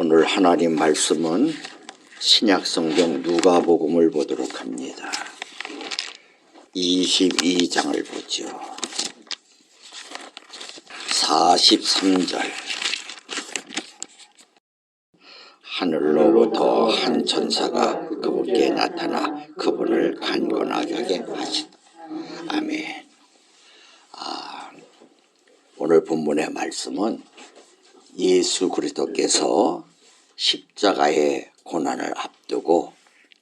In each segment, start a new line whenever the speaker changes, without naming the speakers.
오늘 하나님 말씀은 신약성경 누가복음을 보도록 합니다. 22장을 보죠. 43절. 하늘로부터 한 천사가 그분께 나타나 그분을 간곤하게 하시다. 아멘. 오늘 본문의 말씀은 예수 그리스도께서 십자가의 고난을 앞두고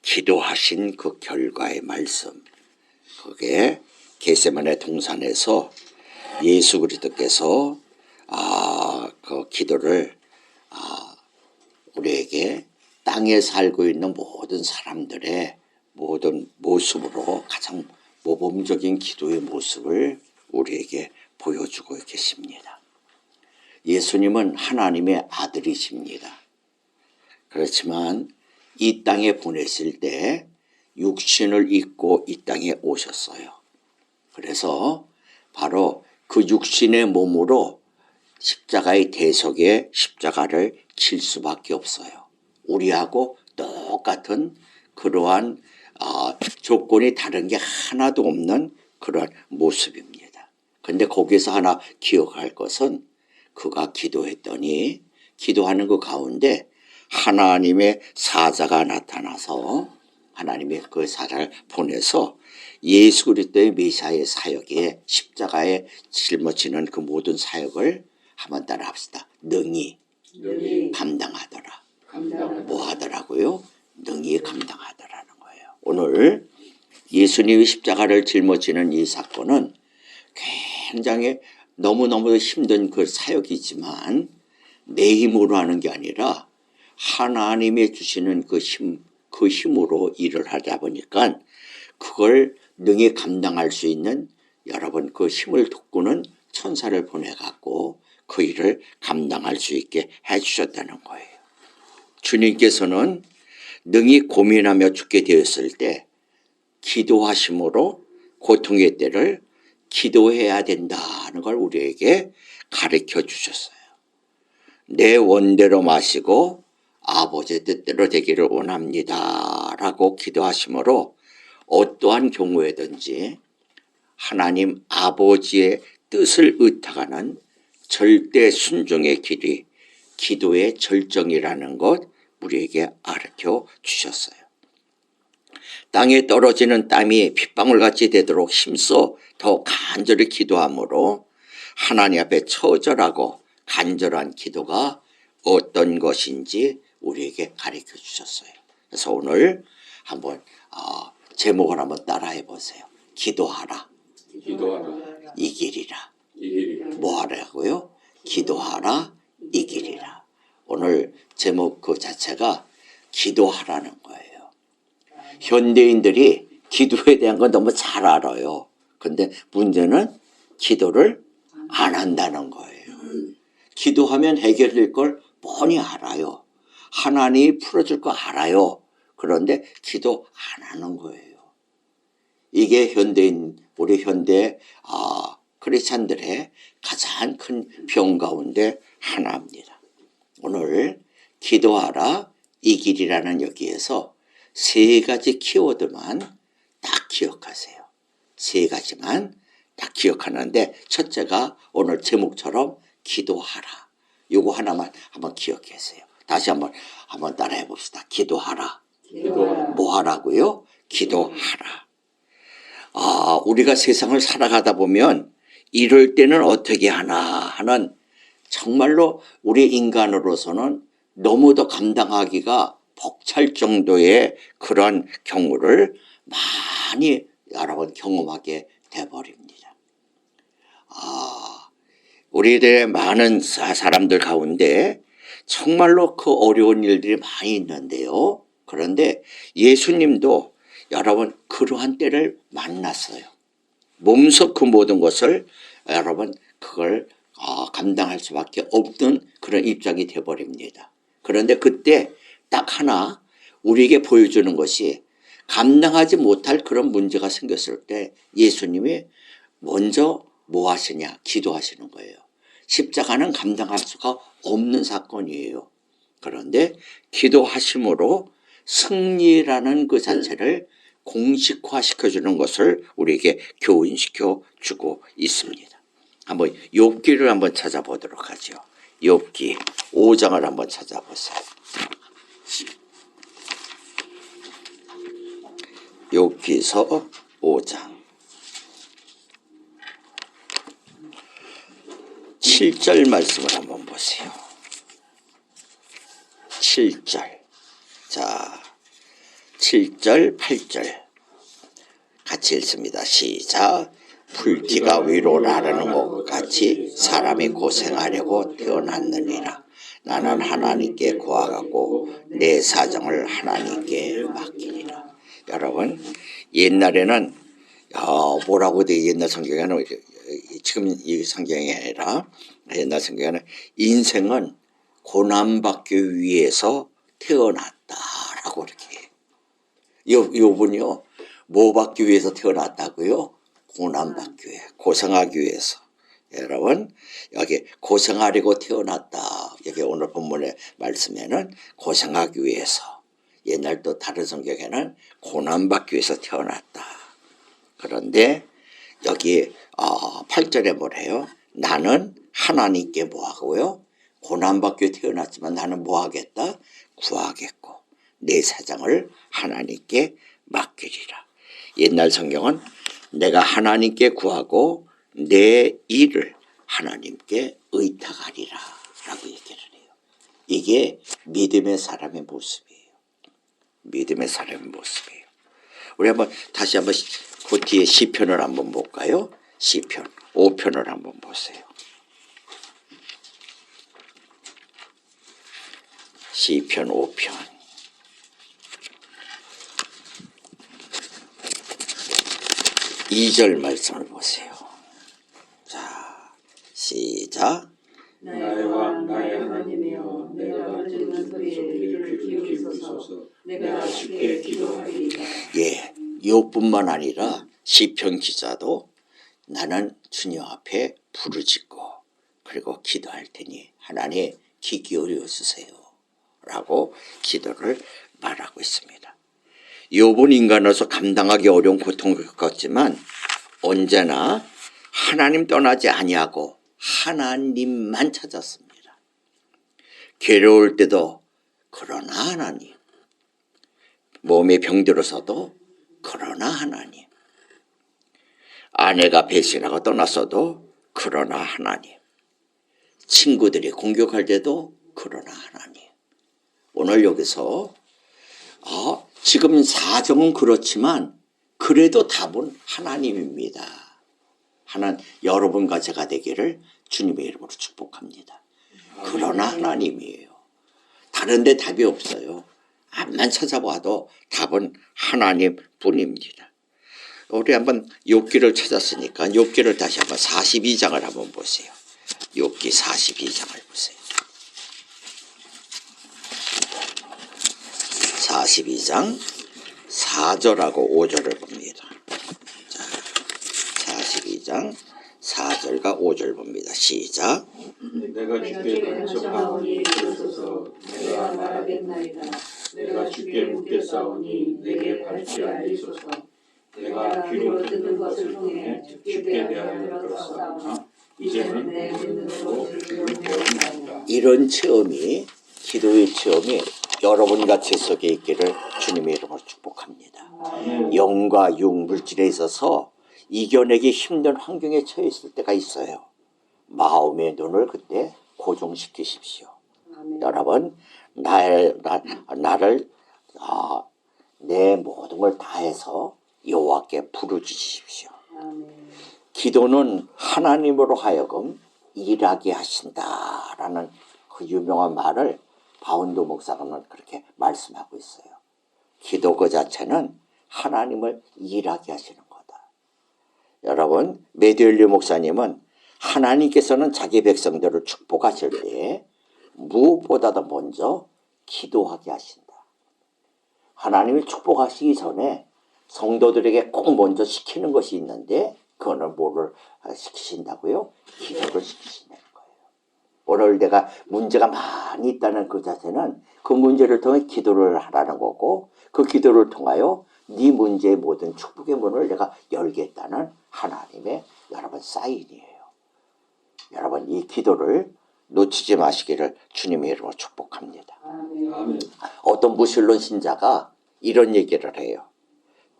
기도하신 그 결과의 말씀. 그게 겟세마네 동산에서 예수 그리스도께서 그 기도를 우리에게 땅에 살고 있는 모든 사람들의 모든 모습으로 가장 모범적인 기도의 모습을 우리에게 보여주고 계십니다. 예수님은 하나님의 아들이십니다. 그렇지만 이 땅에 보내실 때 육신을 입고 이 땅에 오셨어요. 그래서 바로 그 육신의 몸으로 십자가의 대속에 십자가를 칠 수밖에 없어요. 우리하고 똑같은 그러한 조건이 다른 게 하나도 없는 그러한 모습입니다. 그런데 거기서 하나 기억할 것은 그가 기도했더니 기도하는 그 가운데 하나님의 사자가 나타나서 하나님의 그 사자를 보내서 예수 그리스도의 메시아의 사역에 십자가에 짊어지는 그 모든 사역을 한번 따라 합시다. 능히 감당하더라. 뭐 하더라고요? 능히 감당하더라는 거예요. 오늘 예수님이 십자가를 짊어지는 이 사건은 굉장히 너무너무 힘든 그 사역이지만 내 힘으로 하는 게 아니라 하나님이 주시는 그 힘으로 일을 하다 보니까 그걸 능히 감당할 수 있는 여러분 그 힘을 돋구는 천사를 보내갖고 그 일을 감당할 수 있게 해주셨다는 거예요. 주님께서는 능히 고민하며 죽게 되었을 때 기도하심으로 고통의 때를 기도해야 된다는 걸 우리에게 가르쳐 주셨어요. 내 원대로 마시고 아버지의 뜻대로 되기를 원합니다 라고 기도하심으로 어떠한 경우에든지 하나님 아버지의 뜻을 의탁하는 절대 순종의 길이 기도의 절정이라는 것 우리에게 가르쳐 주셨어요. 땅에 떨어지는 땀이 핏방울같이 되도록 힘써 더 간절히 기도함으로 하나님 앞에 처절하고 간절한 기도가 어떤 것인지 우리에게 가르쳐 주셨어요. 그래서 오늘 한번 제목을 한번 따라해 보세요. 기도하라. 이기리라. 뭐 하라고요? 기도하라. 이기리라. 오늘 제목 그 자체가 기도하라는 거예요. 현대인들이 기도에 대한 건 너무 잘 알아요. 근데 문제는 기도를 안 한다는 거예요. 기도하면 해결될 걸 뻔히 알아요. 하나님이 풀어줄 거 알아요. 그런데 기도 안 하는 거예요. 이게 우리 현대 크리스찬들의 가장 큰 병 가운데 하나입니다. 오늘 기도하라 이 길이라는 여기에서 세 가지 키워드만 딱 기억하세요. 세 가지만 딱 기억하는데 첫째가 오늘 제목처럼 기도하라. 요거 하나만 한번 기억하세요. 다시 한번 따라해 봅시다. 기도하라. 뭐 하라고요? 기도하라. 우리가 세상을 살아가다 보면 이럴 때는 어떻게 하나 하는 정말로 우리 인간으로서는 너무도 감당하기가 벅찰 정도의 그런 경우를 많이 여러분 경험하게 돼버립니다. 우리들의 많은 사람들 가운데 정말로 그 어려운 일들이 많이 있는데요. 그런데 예수님도 여러분 그러한 때를 만났어요. 몸소 그 모든 것을 여러분 그걸 감당할 수밖에 없는 그런 입장이 돼버립니다. 그런데 그때 딱 하나 우리에게 보여주는 것이 감당하지 못할 그런 문제가 생겼을 때 예수님이 먼저 뭐 하시냐? 기도하시는 거예요. 십자가는 감당할 수가 없는 사건이에요. 그런데 기도하심으로 승리라는 그 자체를 공식화시켜주는 것을 우리에게 교훈시켜 주고 있습니다. 한번 욥기를 한번 찾아보도록 하죠. 욥기 5장을 한번 찾아보세요. 욥기서 5장 7절 말씀을 한번 보세요. 7절. 자, 7절, 8절 같이 읽습니다. 시작. 불티가 위로 나르는 것 같이 사람이 고생하려고 태어났느니라. 나는 하나님께 구하고 내 사정을 하나님께 맡기리라. 여러분, 옛날에는 뭐라고 돼 옛날 성경에는 지금 이 성경이 아니라 옛날 성경에는 인생은 고난받기 위해서 태어났다라고 이렇게 요분이요 뭐 받기 위해서 태어났다고요? 고난받기 위해 고생하기 위해서. 여러분 여기 고생하려고 태어났다. 여기 오늘 본문의 말씀에는 고생하기 위해서. 옛날 또 다른 성경에는 고난받기 위해서 태어났다. 그런데 여기 8절에 뭐래요? 나는 하나님께 뭐하고요? 고난받기 위해 태어났지만 나는 뭐하겠다? 구하겠고 내 사정을 하나님께 맡기리라. 옛날 성경은 내가 하나님께 구하고 내 일을 하나님께 의탁하리라 라고 얘기를 해요. 이게 믿음의 사람의 모습이에요. 믿음의 사람의 모습이에요. 우리 다시 한번 그 뒤에 시편을 한번 볼까요? 시편 5편을 한번 보세요. 시편 5편 2절 말씀을 보세요. 자, 시작.
나의 왕 나의 하나님이여 내가 들은 소리에 귀를 기울이소서. 내가 주께 기도하리이다.
예, 이뿐만 아니라 시편 기자도 나는 주님 앞에 부르짖고 그리고 기도할 테니 하나님 귀 기울여 주세요 라고 기도를 말하고 있습니다. 욥은 인간으로서 감당하기 어려운 고통을 겪었지만 언제나 하나님 떠나지 아니하고 하나님만 찾았습니다. 괴로울 때도 그러나 하나님, 몸에 병들어서도 그러나 하나님, 아내가 배신하고 떠났어도 그러나 하나님, 친구들이 공격할 때도 그러나 하나님. 오늘 여기서 지금 사정은 그렇지만 그래도 답은 하나님입니다. 여러분과 제가 되기를 주님의 이름으로 축복합니다. 그러나 하나님이에요. 다른 데 답이 없어요. 앞만 찾아봐도 답은 하나님뿐입니다. 우리 한번 욥기를 찾았으니까 욥기를 다시 한번 42장을 한번 보세요. 욥기 42장을 보세요. 42장 4절하고 5절을 봅니다. 자, 42장 4절과 5절 봅니다. 시작.
내가 주께 간청하오니 들으소서. 내가 말하겠나이다. 내가 주께 묻겠사오니 내게 밝히 알리소서. 내가 귀로 듣는 것을 통해 주께 대하여 들었사오나 이제는 내 눈으로 주를 배웠나이다.
이런 체험이 기도의 체험이 여러분 같이 속에 있기를 주님의 이름으로 축복합니다. 영과 육 물질에 있어서 이겨내기 힘든 환경에 처해 있을 때가 있어요. 마음의 눈을 그때 고정시키십시오. 여러분 나를 내 모든 걸 다해서 여호와께 부르짖으십시오. 기도는 하나님으로 하여금 일하게 하신다라는 그 유명한 말을 바운도 목사는 그렇게 말씀하고 있어요. 기도 그 자체는 하나님을 일하게 하시는 거다. 여러분 메디얼리 목사님은 하나님께서는 자기 백성들을 축복하실 때 무엇보다도 먼저 기도하게 하신다. 하나님을 축복하시기 전에 성도들에게 꼭 먼저 시키는 것이 있는데 그거는 뭐를 시키신다고요? 기도를 시키신다는 거예요. 오늘 내가 문제가 많이 있다는 그 자세는 그 문제를 통해 기도를 하라는 거고, 그 기도를 통하여 네 문제의 모든 축복의 문을 내가 열겠다는 하나님의 여러분 사인이에요. 여러분 이 기도를 놓치지 마시기를 주님의 이름으로 축복합니다.
아멘.
어떤 무신론 신자가 이런 얘기를 해요.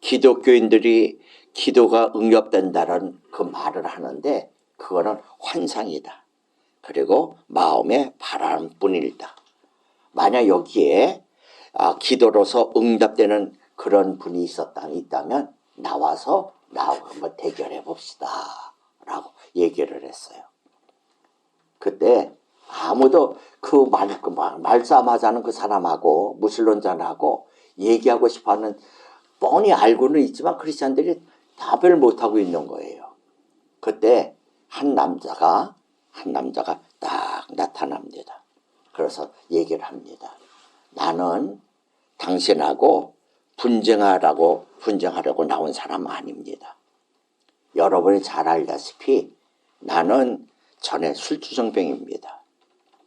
기독교인들이 기도가 응답된다는 그 말을 하는데 그거는 환상이다. 그리고 마음의 바람뿐이다. 만약 여기에 기도로서 응답되는 그런 분이 있다면 나와서 한번 대결해 봅시다 라고 얘기를 했어요. 그때 아무도 그 말싸움하자는 그 사람하고 무신론자하고 얘기하고 싶어하는 뻔히 알고는 있지만 크리스찬들이 답을 못하고 있는 거예요. 그때 한 남자가 딱 나타납니다. 그래서 얘기를 합니다. 나는 당신하고 분쟁하려고 나온 사람 아닙니다. 여러분이 잘 알다시피 나는 전에 술주정뱅입니다.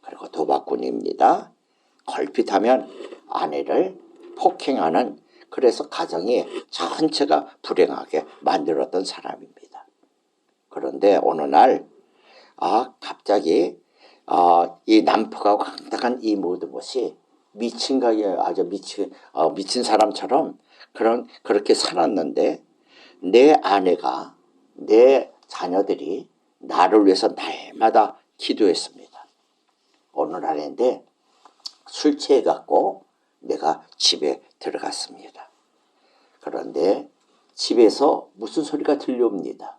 그리고 도박꾼입니다. 걸핏하면 아내를 폭행하는, 그래서 가정이 전체가 불행하게 만들었던 사람입니다. 그런데 어느 날 갑자기 이 남편하고 강tak한 이 모든 것이 미친 사람처럼 그렇게 살았는데 내 아내가, 내 자녀들이 나를 위해서 날마다 기도했습니다. 어느 날인데 술 취해갖고 내가 집에 들어갔습니다. 그런데 집에서 무슨 소리가 들려옵니다.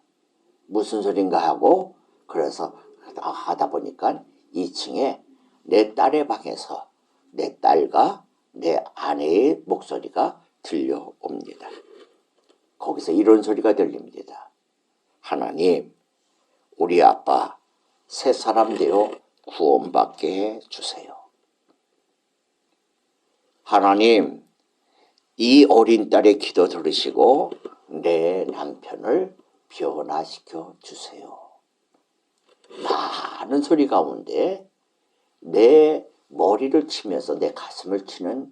무슨 소린가 하고 그래서 하다 보니까 2층에 내 딸의 방에서 내 딸과 내 아내의 목소리가 들려옵니다. 거기서 이런 소리가 들립니다. 하나님, 우리 아빠 새 사람 되어 구원받게 해주세요. 하나님, 이 어린 딸의 기도 들으시고 내 남편을 변화시켜 주세요. 많은 소리 가운데 내 머리를 치면서 내 가슴을 치는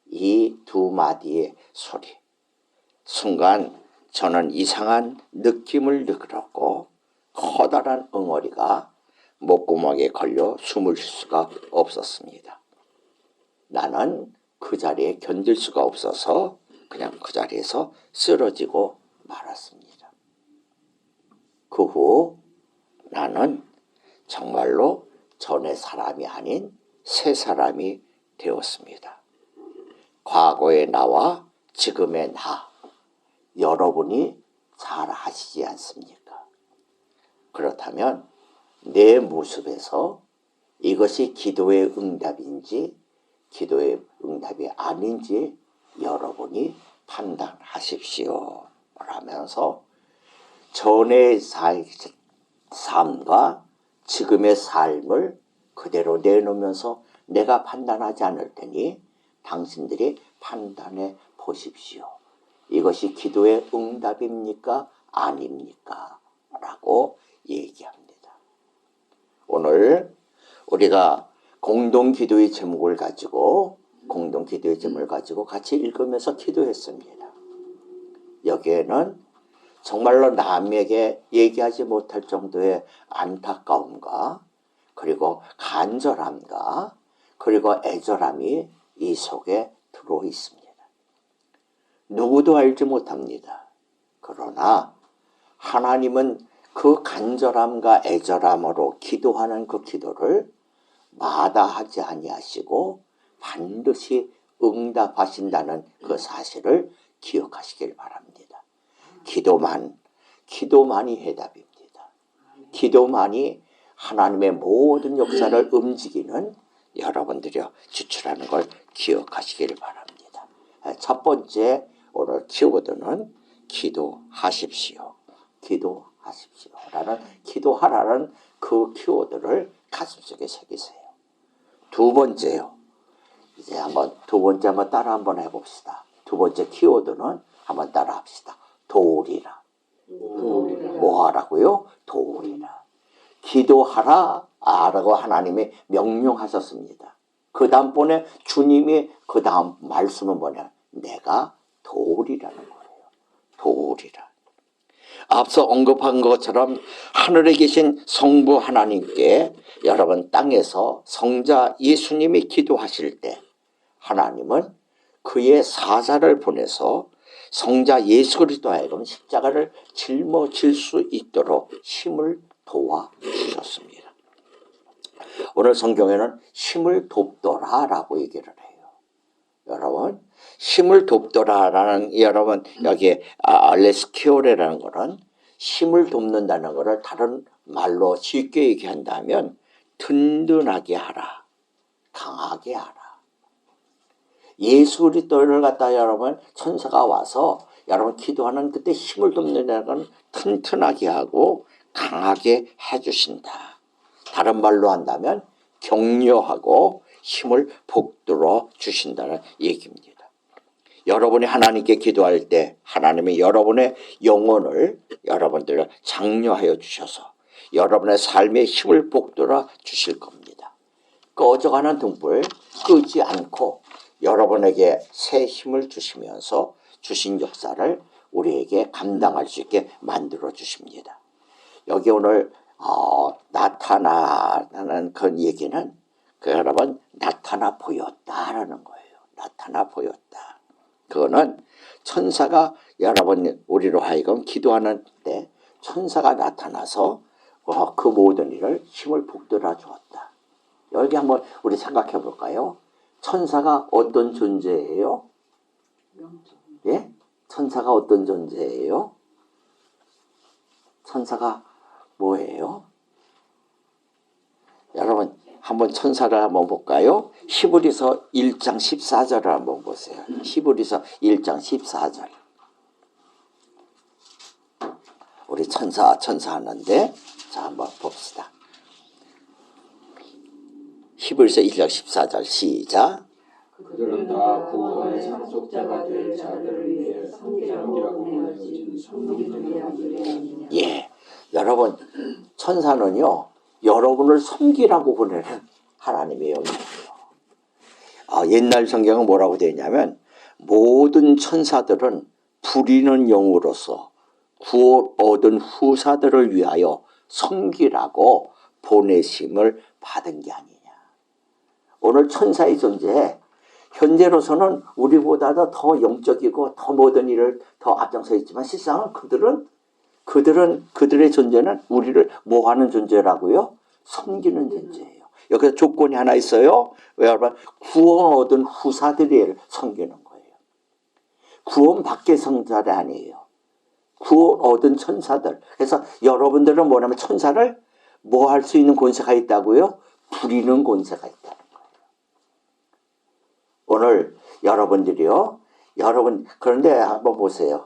이 두 마디의 소리. 순간 저는 이상한 느낌을 느꼈고 커다란 응어리가 목구멍에 걸려 숨을 쉴 수가 없었습니다. 나는 그 자리에 견딜 수가 없어서 그냥 그 자리에서 쓰러지고 말았습니다. 그 후 나는 정말로 전의 사람이 아닌 새 사람이 되었습니다. 과거의 나와 지금의 나, 여러분이 잘 아시지 않습니까? 그렇다면 내 모습에서 이것이 기도의 응답인지 기도의 응답이 아닌지 여러분이 판단하십시오 라면서 전의 삶과 지금의 삶을 그대로 내놓으면서 내가 판단하지 않을 테니 당신들이 판단해 보십시오. 이것이 기도의 응답입니까? 아닙니까? 라고 얘기합니다. 오늘 우리가 공동기도의 제목을 가지고 같이 읽으면서 기도했습니다. 여기에는 정말로 남에게 얘기하지 못할 정도의 안타까움과 그리고 간절함과 그리고 애절함이 이 속에 들어 있습니다. 누구도 알지 못합니다. 그러나 하나님은 그 간절함과 애절함으로 기도하는 그 기도를 마다하지 아니하시고 반드시 응답하신다는 그 사실을 기억하시길 바랍니다. 기도만이 해답입니다. 기도만이 하나님의 모든 역사를 움직이는 여러분들이 주출하는 걸 기억하시길 바랍니다. 첫 번째 오늘 키워드는 기도하십시오. 기도하라는 그 키워드를 가슴속에 새기세요. 두 번째요. 이제 두 번째 따라 한번 해봅시다. 두 번째 키워드는 한번 따라 합시다. 도우리라. 뭐 하라고요? 도우리라. 기도하라 라고 하나님이 명령하셨습니다. 그 다음번에 주님이 그 다음 말씀은 뭐냐? 내가 도우리라는 거예요. 도우리라. 앞서 언급한 것처럼 하늘에 계신 성부 하나님께 여러분 땅에서 성자 예수님이 기도하실 때 하나님은 그의 사자를 보내서 성자 예수 그리스도 하여금 십자가를 짊어질 수 있도록 힘을 도와주셨습니다. 오늘 성경에는 힘을 돕더라라고 얘기를 해요. 여러분, 힘을 돕더라라는 여러분 여기에 레스키오레라는 거는 힘을 돕는다는 거를 다른 말로 쉽게 얘기한다면 든든하게 하라, 강하게 하라. 예수 그리스도를 갖다 여러분 천사가 와서 여러분 기도하는 그때 힘을 돕는다는 건 튼튼하게 하고 강하게 해주신다. 다른 말로 한다면 격려하고 힘을 북돋워 주신다는 얘기입니다. 여러분이 하나님께 기도할 때 하나님이 여러분의 영혼을 여러분들을 장려하여 주셔서 여러분의 삶에 힘을 북돋워 주실 겁니다. 꺼져가는 등불 끄지 않고 여러분에게 새 힘을 주시면서 주신 역사를 우리에게 감당할 수 있게 만들어 주십니다. 여기 오늘 나타나는 그 얘기는 그 여러분 나타나 보였다라는 거예요. 나타나 보였다. 그거는 천사가 여러분 우리로 하여금 기도하는 때 천사가 나타나서 그 모든 일을 힘을 북돋아 주었다. 여기 한번 우리 생각해 볼까요? 천사가 어떤 존재예요? 예? 천사가 어떤 존재예요? 천사가 뭐예요? 여러분 한번 천사를 한번 볼까요? 히브리서 1장 14절을 한번 보세요. 히브리서 1장 14절. 우리 천사 하는데 자 한번 봅시다. 히브리서 1장 14절 시작.
그들은 다 구원의 상속자가 될 자들을 위해 성기라고 보내진 성령들이 아니냐.
예, 여러분 천사는요 여러분을 섬기라고 보내는 하나님의 영이에요. 옛날 성경은 뭐라고 되어 있냐면 모든 천사들은 부리는 영으로서 구원 얻은 후사들을 위하여 섬기라고 보내심을 받은 게 아니냐. 오늘 천사의 존재 현재로서는 우리보다도 더 영적이고 더 모든 일을 더 앞장서 있지만 실상은 그들의 존재는 우리를 뭐 하는 존재라고요? 섬기는 존재예요. 여기서 조건이 하나 있어요. 여러분 구원 얻은 후사들이 섬기는 거예요. 구원 밖의 성자들이 아니에요. 구원 얻은 천사들. 그래서 여러분들은 뭐냐면 천사를 뭐 할 수 있는 권세가 있다고요? 부리는 권세가 있다는 거예요. 오늘 여러분들이요. 그런데 한번 보세요.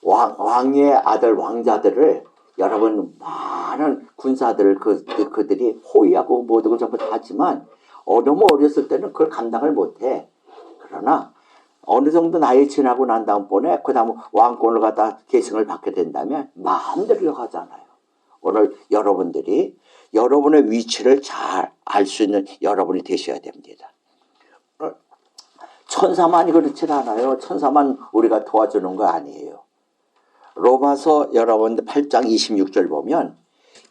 왕의 아들 왕자들을 여러분 많은 군사들을 그들이 호위하고 모든 걸 전부 다 하지만 너무 어렸을 때는 그걸 감당을 못해. 그러나 어느 정도 나이 지나고 난 다음번에 그 다음 왕권을 갖다 계승을 받게 된다면 마음대로 하잖아요. 오늘 여러분들이 여러분의 위치를 잘 알 수 있는 여러분이 되셔야 됩니다. 천사만이 그렇지 않아요. 천사만 우리가 도와주는 거 아니에요. 로마서 여러분들 8장 26절 보면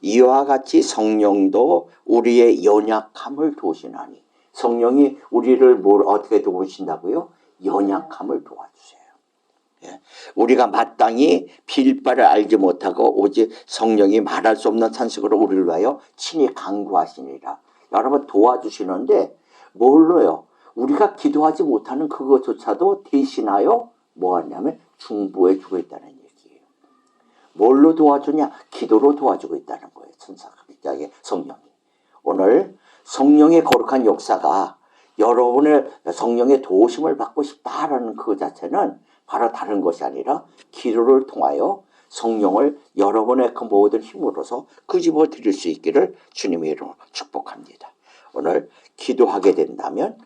이와 같이 성령도 우리의 연약함을 도우시나니. 성령이 우리를 어떻게 도우신다고요? 연약함을 도와주세요. 예. 우리가 마땅히 빌 바를 알지 못하고 오직 성령이 말할 수 없는 탄식으로 우리를 위하여 친히 간구하시니라. 여러분 도와주시는데 뭘로요? 우리가 기도하지 못하는 그것조차도 대신하여 뭐하냐면 중보해 주고 있다는 얘기예요. 뭘로 도와주냐? 기도로 도와주고 있다는 거예요. 천사가 성령이. 오늘 성령의 거룩한 역사가 여러분의 성령의 도우심을 받고 싶다라는 그 자체는 바로 다른 것이 아니라 기도를 통하여 성령을 여러분의 그 모든 힘으로서 끄집어 드릴 수 있기를 주님의 이름으로 축복합니다. 오늘 기도하게 된다면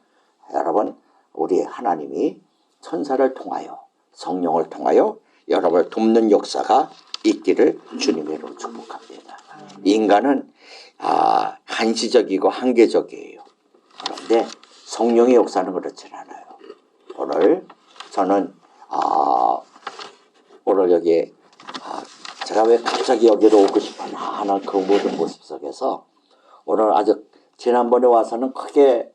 여러분 우리 하나님이 천사를 통하여 성령을 통하여 여러분을 돕는 역사가 있기를 주님의 이름으로 축복합니다. 인간은 한시적이고 한계적이에요. 그런데 성령의 역사는 그렇지 않아요. 오늘 저는 오늘 여기 제가 왜 갑자기 여기로 오고 싶었나 하는 그 모든 모습 속에서 오늘 아주 지난번에 와서는 크게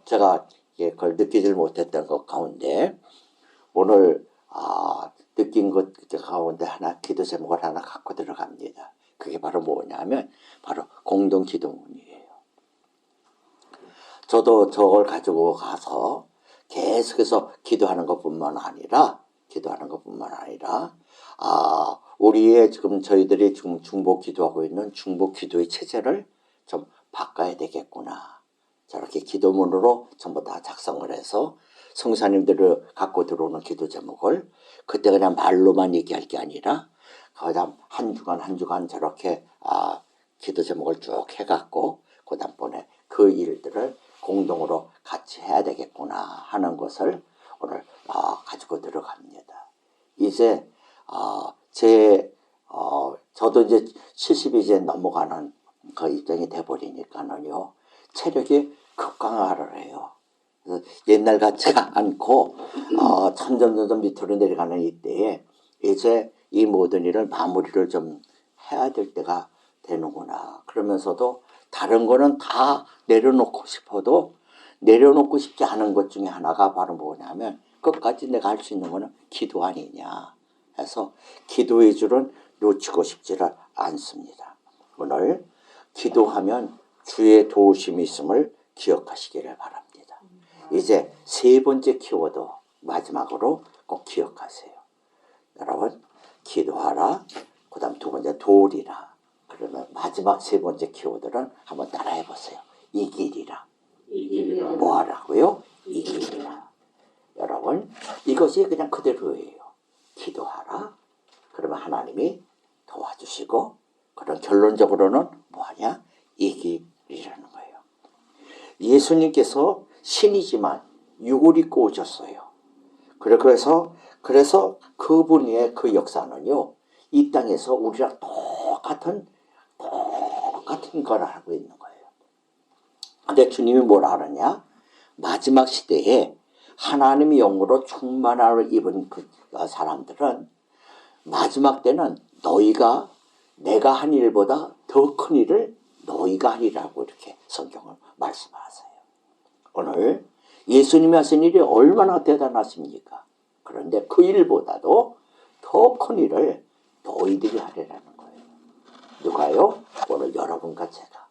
제가 그걸 느끼질 못했던 것 가운데 오늘 느낀 것 가운데 하나 기도 제목을 하나 갖고 들어갑니다. 그게 바로 뭐냐면 바로 공동 기도문이에요. 저도 저걸 가지고 가서 계속해서 기도하는 것뿐만 아니라 우리의 지금 저희들이 지금 중복 기도하고 있는 중복 기도의 체제를 좀 바꿔야 되겠구나. 저렇게 기도문으로 전부 다 작성을 해서 성사님들을 갖고 들어오는 기도 제목을 그때 그냥 말로만 얘기할 게 아니라 그다음 한 주간 저렇게 기도 제목을 쭉 해갖고 그다음번에 그 일들을 공동으로 같이 해야 되겠구나 하는 것을 오늘 가지고 들어갑니다. 이제 저도 이제 70이 이제 넘어가는 그 입장이 돼버리니까는요 체력이 급강화를 해요. 옛날 같지가 않고 점점 밑으로 내려가는 이때에 이제 이 모든 일을 마무리를 좀 해야 될 때가 되는구나. 그러면서도 다른 거는 다 내려놓고 싶어도 내려놓고 싶지 않은 것 중에 하나가 바로 뭐냐면 끝까지 내가 할 수 있는 거는 기도 아니냐 해서 기도의 줄은 놓치고 싶지를 않습니다. 오늘 기도하면 주의 도우심이 있음을 기억하시기를 바랍니다. 이제 세 번째 키워드 마지막으로 꼭 기억하세요. 여러분 기도하라. 그 다음 두 번째 도우리라. 그러면 마지막 세 번째 키워드는 한번 따라해 보세요. 이기리라. 뭐 하라고요? 이기리라. 여러분 이것이 그냥 그대로예요. 기도하라. 그러면 하나님이 도와주시고 그런 결론적으로는 뭐하냐? 이기리라는 거예요. 예수님께서 신이지만 육을 입고 오셨어요. 그래서 그분의 그 역사는요 이 땅에서 우리랑 똑같은 걸 하고 있는 거예요. 근데 주님이 뭐라 하느냐? 마지막 시대에 하나님의 영으로 충만함을 입은 그 사람들은 마지막 때는 너희가 내가 한 일보다 더 큰 일을 너희가 하리라고 이렇게 성경을 말씀하세요. 오늘 예수님이 하신 일이 얼마나 대단하십니까? 그런데 그 일보다도 더 큰 일을 너희들이 하리라는 거예요. 누가요? 오늘 여러분과 제가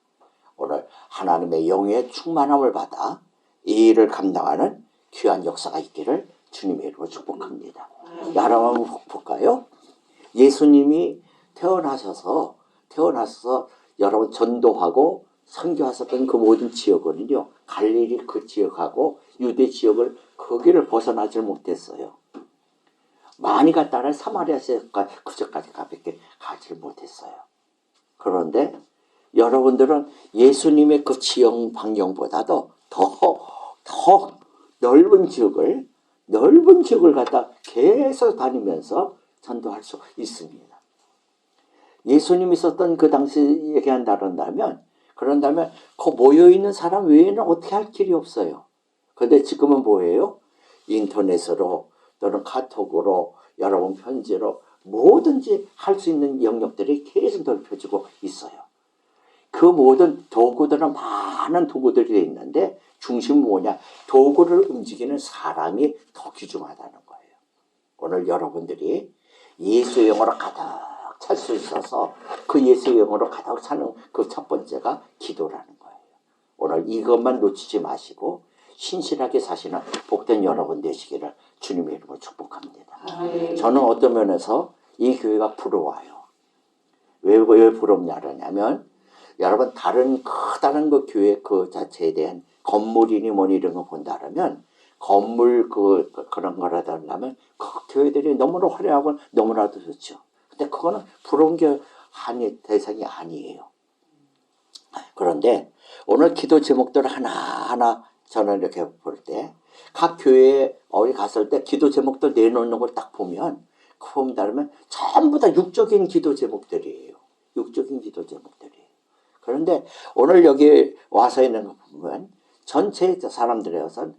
오늘 하나님의 영의 충만함을 받아 이 일을 감당하는 귀한 역사가 있기를 주님의 이름으로 축복합니다. 여러분 한번 볼까요? 예수님이 태어나셔서 여러분 전도하고 선교하셨던 그 모든 지역은요 갈릴리 그 지역하고 유대 지역을 거기를 벗어나질 못했어요. 많이 갔다가 사마리아까지 그저까지 가볍게 가지 못했어요. 그런데 여러분들은 예수님의 그 지역 반경보다도 더 넓은 지역을 갖다 계속 다니면서 전도할 수 있습니다. 예수님이 있었던 그 당시 얘기한다면 그런다면 그 모여있는 사람 외에는 어떻게 할 길이 없어요. 그런데 지금은 뭐예요? 인터넷으로 또는 카톡으로 여러분 편지로 뭐든지 할 수 있는 영역들이 계속 넓혀지고 있어요. 그 모든 도구들은 많은 도구들이 있는데 중심은 뭐냐? 도구를 움직이는 사람이 더 귀중하다는 거예요. 오늘 여러분들이 예수의 영으로 가득 찰 수 있어서 그 예수의 영으로 가득 차는 그 첫 번째가 기도라는 거예요. 오늘 이것만 놓치지 마시고 신실하게 사시는 복된 여러분 되시기를 주님의 이름으로 축복합니다. 저는 어떤 면에서 이 교회가 부러워요. 왜 부럽냐면 여러분 다른 크다란 그 교회 그 자체에 대한 건물이니 뭐니 이런 거 본다면 건물 그런 거라도 하려면 그 교회들이 너무나 화려하고 너무나도 좋죠. 근데 그거는 부러운 게 대상이 아니에요. 그런데 오늘 기도 제목들 하나하나 저는 이렇게 볼 때 각 교회에 우리 갔을 때 기도 제목들 내놓는 걸 딱 보면 그 보면 따르면 전부 다 육적인 기도 제목들이에요. 육적인 기도 제목들이에요. 그런데 오늘 여기 와서 있는 거 보면 전체 사람들에서는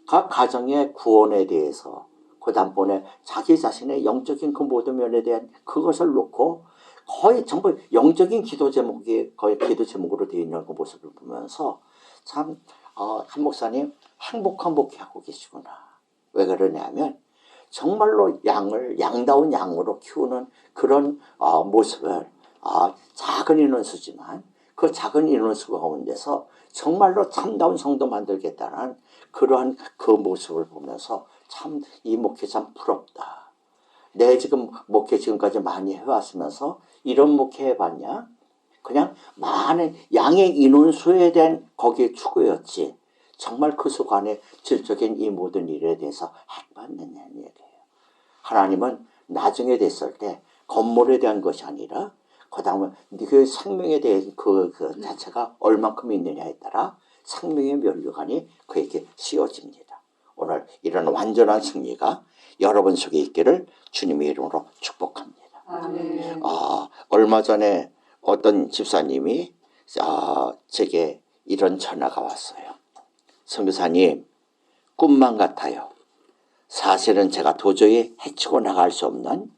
각 가정의 구원에 대해서 그 다음번에 자기 자신의 영적인 그 모든 면에 대한 그것을 놓고 거의 전부 영적인 기도 제목이 거의 기도 제목으로 되어 있는 그 모습을 보면서 참 한 목사님 행복하고 계시구나. 왜 그러냐면 정말로 양다운 양으로 키우는 그런 모습을 작은 인원수지만 그 작은 인원수 가운데서 정말로 참다운 성도 만들겠다는 그러한 그 모습을 보면서 참 이 목회 참 부럽다. 내 지금 목회 지금까지 많이 해왔으면서 이런 목회 해봤냐? 그냥 많은 양의 인원수에 대한 거기에 추구였지. 정말 그 속 안에 질적인 이 모든 일에 대해서 해봤느냐는 얘기예요. 하나님은 나중에 됐을 때 건물에 대한 것이 아니라 그 다음에 그 생명에 대한 그 자체가 얼만큼 있느냐에 따라 생명의 면류관이 그에게 씌워집니다. 오늘 이런 완전한 승리가 여러분 속에 있기를 주님의 이름으로 축복합니다.
아멘.
얼마 전에 어떤 집사님이 제게 이런 전화가 왔어요. 선교사님, 꿈만 같아요. 사실은 제가 도저히 헤치고 나갈 수 없는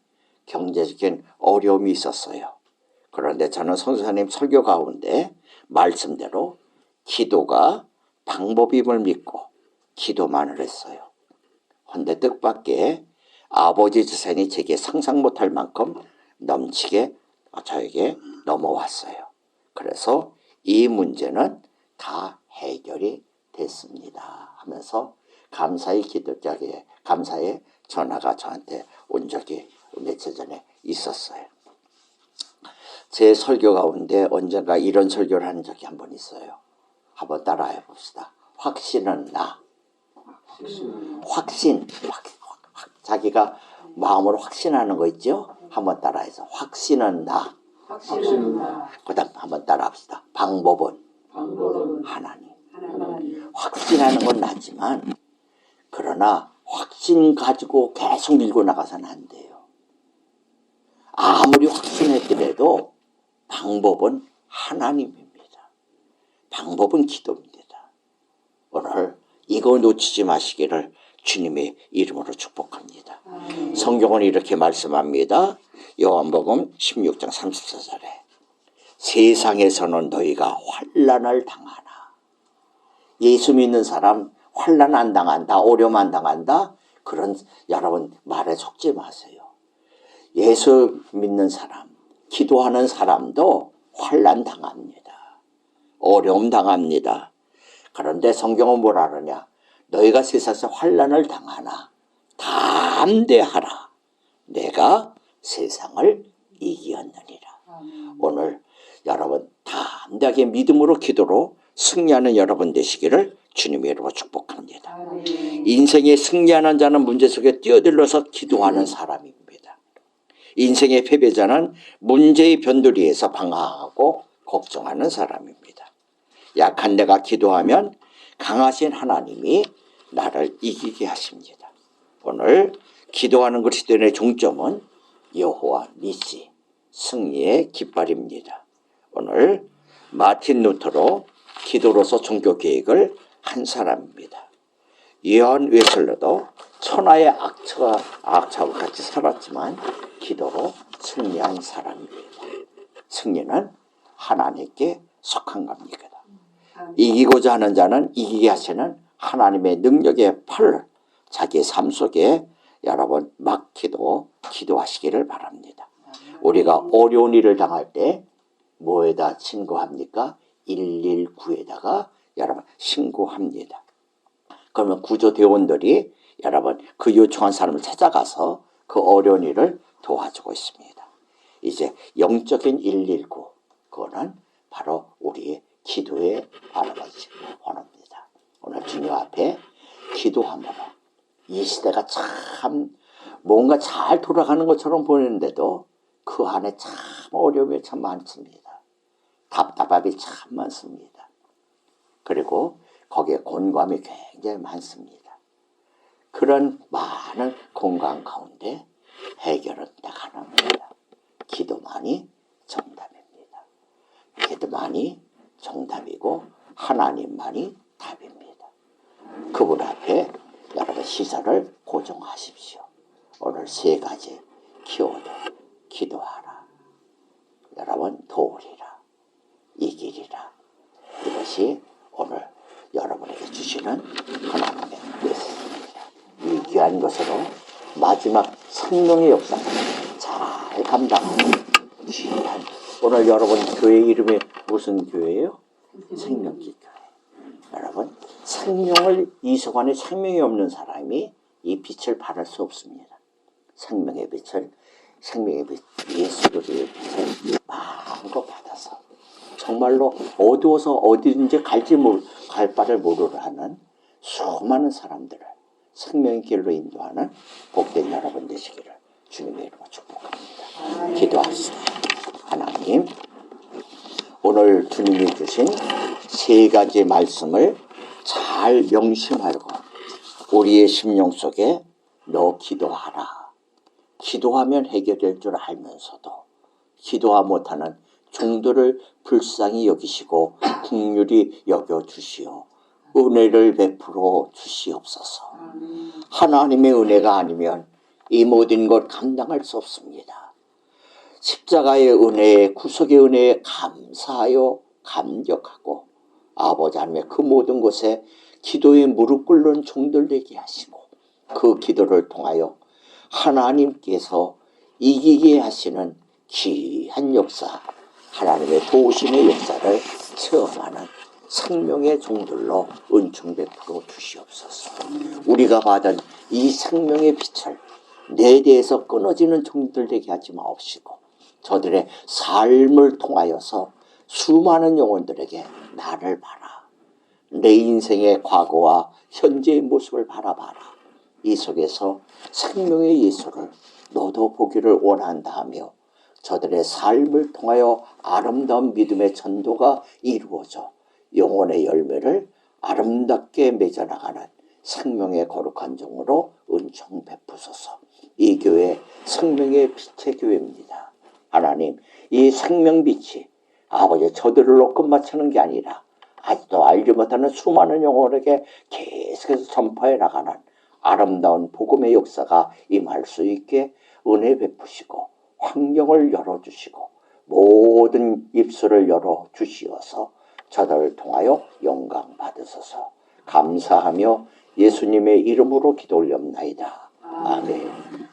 경제적인 어려움이 있었어요. 그런데 저는 선교사님 설교 가운데 말씀대로 기도가 방법임을 믿고 기도만을 했어요. 헌데 뜻밖의 아버지 재산이 제게 상상 못할 만큼 넘치게 저에게 넘어왔어요. 그래서 이 문제는 다 해결이 됐습니다 하면서 감사의 감사의 전화가 저한테 온 적이 며칠 전에 있었어요. 제 설교 가운데 언젠가 이런 설교를 한 적이 한 번 있어요. 한번 따라해 봅시다. 확신은 나. 확신. 자기가 마음으로 확신하는 거 있죠? 한번 따라해서 확신은 나.
확신은 나.
그다음 한번 따라합시다. 방법은 하나님. 확신하는 건 낫지만 그러나 확신 가지고 계속 밀고 나가서는 안 돼요. 아무리 확신했더라도 방법은 하나님입니다. 방법은 기도입니다. 오늘 이거 놓치지 마시기를 주님의 이름으로 축복합니다. 성경은 이렇게 말씀합니다. 요한복음 16장 34절에 세상에서는 너희가 환난을 당하나. 예수 믿는 사람 환난 안 당한다, 어려움 안 당한다, 그런 여러분 말에 속지 마세요. 예수 믿는 사람, 기도하는 사람도 환난 당합니다. 어려움 당합니다. 그런데 성경은 뭐라 그러냐? 너희가 세상에서 환난을 당하나 담대하라. 내가 세상을 이기었느니라. 오늘 여러분 담대하게 믿음으로 기도로 승리하는 여러분 되시기를 주님의 이름으로 축복합니다. 인생에 승리하는 자는 문제 속에 뛰어들어서 기도하는 사람입니다. 인생의 패배자는 문제의 변두리에서 방황하고 걱정하는 사람입니다. 약한 내가 기도하면 강하신 하나님이 나를 이기게 하십니다. 오늘 기도하는 그리스도인의 종점은 여호와 니시, 승리의 깃발입니다. 오늘 마틴 루터로 기도로서 종교 계획을 한 사람입니다. 요한 웨슬러도 천하의 악처와 같이 살았지만 기도로 승리한 사람입니다. 승리는 하나님께 속한 겁니다. 이기고자 하는 자는 이기게 하시는 하나님의 능력의 팔을 자기의 삶 속에 여러분 맡기도 기도하시기를 바랍니다. 우리가 어려운 일을 당할 때 뭐에다 신고합니까? 119에다가 여러분 신고합니다. 그러면 구조대원들이 여러분 그 요청한 사람을 찾아가서 그 어려운 일을 도와주고 있습니다. 이제 영적인 119, 그거는 바로 우리의 기도의 번호입니다. 오늘 주님 앞에 기도함으로 이 시대가 참 뭔가 잘 돌아가는 것처럼 보이는데도 그 안에 참 어려움이 참 많습니다. 답답함이 참 많습니다. 그리고 거기에 곤감이 굉장히 많습니다. 그런 많은 공간 가운데 해결은 딱 하나입니다. 기도만이 정답입니다. 기도만이 정답이고 하나님만이 답입니다. 그분 앞에 여러분 시선을 고정하십시오. 오늘 3가지 키워드 기도하라, 여러분 도우리라, 이기리라. 이것이 오늘 여러분에게 주시는 하나님의 메시지입니다. 이 귀한 것으로 마지막 생명의 역사를 잘 감당하고 귀한 오늘 여러분 교회 이름이 무슨 교회예요? 생명길 교회. 여러분 생명을 이 속안에 생명이 없는 사람이 이 빛을 받을 수 없습니다. 생명의 빛을 예수 그리스도의 빛을 마음껏 받아서 정말로 어두워서 어디든지 갈 바를 모르려 하는 수많은 사람들을 생명의 길로 인도하는 복된 여러분 되시기를 주님의 이름으로 축복합니다. 기도합시다. 하나님, 오늘 주님이 주신 3가지 말씀을 잘 명심하고 우리의 심령 속에 너 기도하라. 기도하면 해결될 줄 알면서도 기도하 못하는 종들을 불쌍히 여기시고 긍휼히 여겨주시오. 은혜를 베풀어 주시옵소서. 하나님의 은혜가 아니면 이 모든 것 감당할 수 없습니다. 십자가의 은혜에 구속의 은혜에 감사하여 감격하고 아버지 하나님의 그 모든 것에 기도에 무릎 꿇는 종들 되게 하시고 그 기도를 통하여 하나님께서 이기게 하시는 귀한 역사, 하나님의 도우심의 역사를 체험하는 생명의 종들로 은총 베풀어 주시옵소서. 우리가 받은 이 생명의 빛을 내 대해서 끊어지는 종들 되게 하지 마옵시고 저들의 삶을 통하여서 수많은 영혼들에게 나를 봐라, 내 인생의 과거와 현재의 모습을 바라봐라. 이 속에서 생명의 예수를 너도 보기를 원한다 하며 저들의 삶을 통하여 아름다운 믿음의 전도가 이루어져 영혼의 열매를 아름답게 맺어나가는 생명의 거룩한 종으로 은총 베푸소서. 이 교회 생명의 빛의 교회입니다. 하나님, 이 생명빛이 아버지 저들로 끝마치는 게 아니라 아직도 알지 못하는 수많은 영혼에게 계속해서 전파해 나가는 아름다운 복음의 역사가 임할 수 있게 은혜 베푸시고 환경을 열어주시고 모든 입술을 열어주시어서 저들을 통하여 영광 받으소서. 감사하며 예수님의 이름으로 기도 올렵나이다. 아멘.